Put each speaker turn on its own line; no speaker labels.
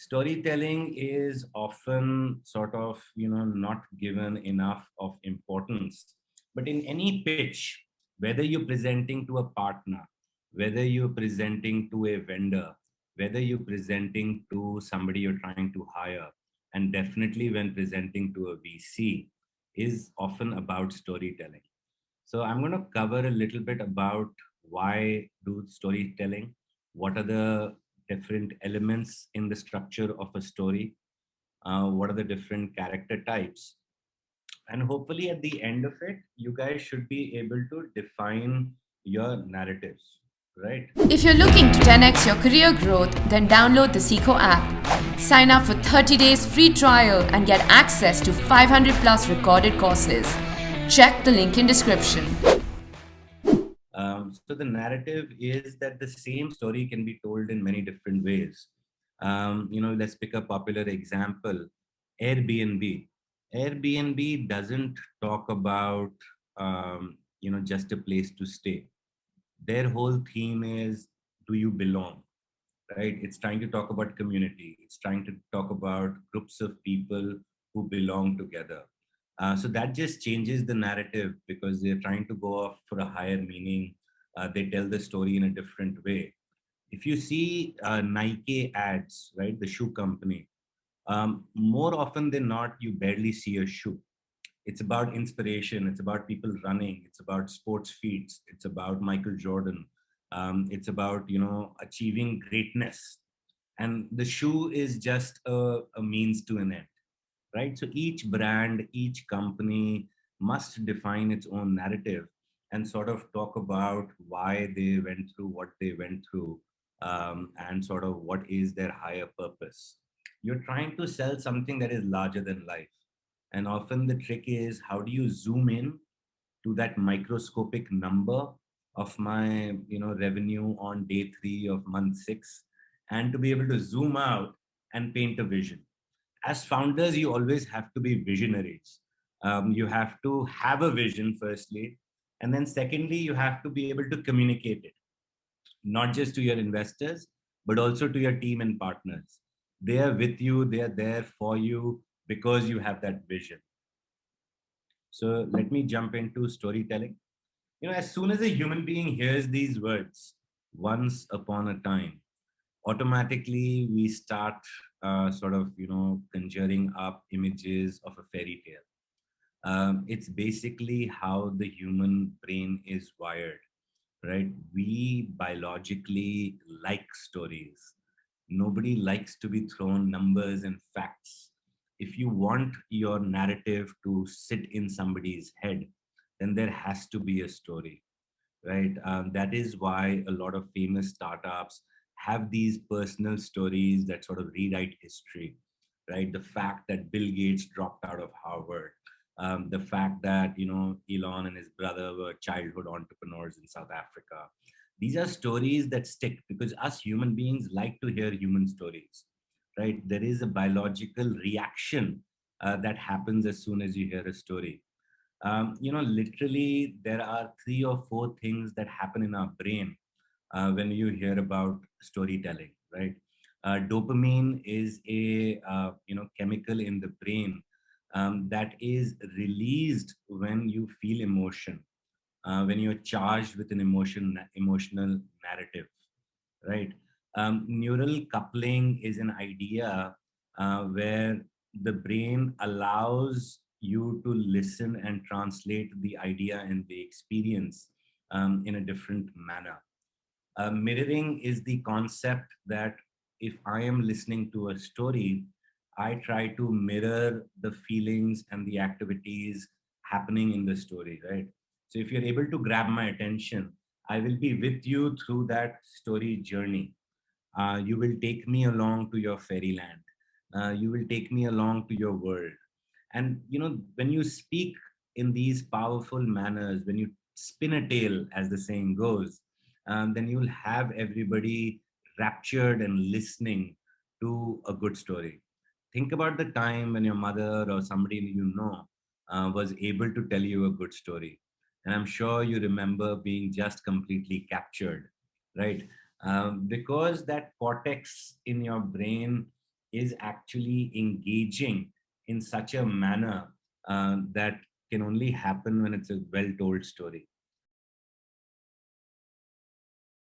Storytelling is often sort of, not given enough of importance. But in any pitch, whether you're presenting to a partner, whether you're presenting to a vendor, whether you're presenting to somebody you're trying to hire, and definitely when presenting to a VC, is often about storytelling. So I'm going to cover a little bit about why do storytelling, what are the different elements in the structure of a story, what are the different character types, and hopefully at the end of it, you guys should be able to define your narratives, right?
If you're looking to 10x your career growth, then download the Seco app. Sign up for 30 days free trial and get access to 500 plus recorded courses. Check the link in description.
So the narrative is that the same story can be told in many different ways. Let's pick a popular example, Airbnb. Airbnb doesn't talk about just a place to stay. Their whole theme is, do you belong? Right? It's trying to talk about community. It's trying to talk about groups of people who belong together. So that just changes the narrative because they're trying to go off for a higher meaning. They tell the story in a different way. If you see Nike ads, right, the shoe company, more often than not, you barely see a shoe. It's about inspiration. It's about people running. It's about sports feats. It's about Michael Jordan. It's about achieving greatness, and the shoe is just a means to an end, right? So each brand, each company must define its own narrative and sort of talk about why they went through what they went through, and sort of what is their higher purpose. You're trying to sell something that is larger than life. And often the trick is, how do you zoom in to that microscopic number of my revenue on day 3 of month 6, and to be able to zoom out and paint a vision. As founders, you always have to be visionaries. You have to have a vision firstly, and then secondly, you have to be able to communicate it, not just to your investors, but also to your team and partners. They are with you, they are there for you because you have that vision. So let me jump into storytelling. As soon as a human being hears these words, once upon a time, automatically we start sort of, conjuring up images of a fairy tale. It's basically how the human brain is wired, right? We biologically like stories. Nobody likes to be thrown numbers and facts. If you want your narrative to sit in somebody's head, then there has to be a story, right? That is why a lot of famous startups have these personal stories that sort of rewrite history, right? The fact that Bill Gates dropped out of Harvard, the fact that Elon and his brother were childhood entrepreneurs in South Africa. These are stories that stick because us human beings like to hear human stories, right? There is a biological reaction that happens as soon as you hear a story. Literally, there are 3 or 4 things that happen in our brain when you hear about storytelling, right? Dopamine is a chemical in the brain that is released when you feel emotion, when you're charged with an emotional narrative, right? Neural coupling is an idea where the brain allows you to listen and translate the idea and the experience in a different manner. Mirroring is the concept that if I am listening to a story, I try to mirror the feelings and the activities happening in the story, right? So if you're able to grab my attention, I will be with you through that story journey. You will take me along to your fairyland. You will take me along to your world. And when you speak in these powerful manners, when you spin a tale, as the saying goes, then you'll have everybody raptured and listening to a good story. Think about the time when your mother or somebody was able to tell you a good story. And I'm sure you remember being just completely captured, right? Because that cortex in your brain is actually engaging in such a manner that can only happen when it's a well told story.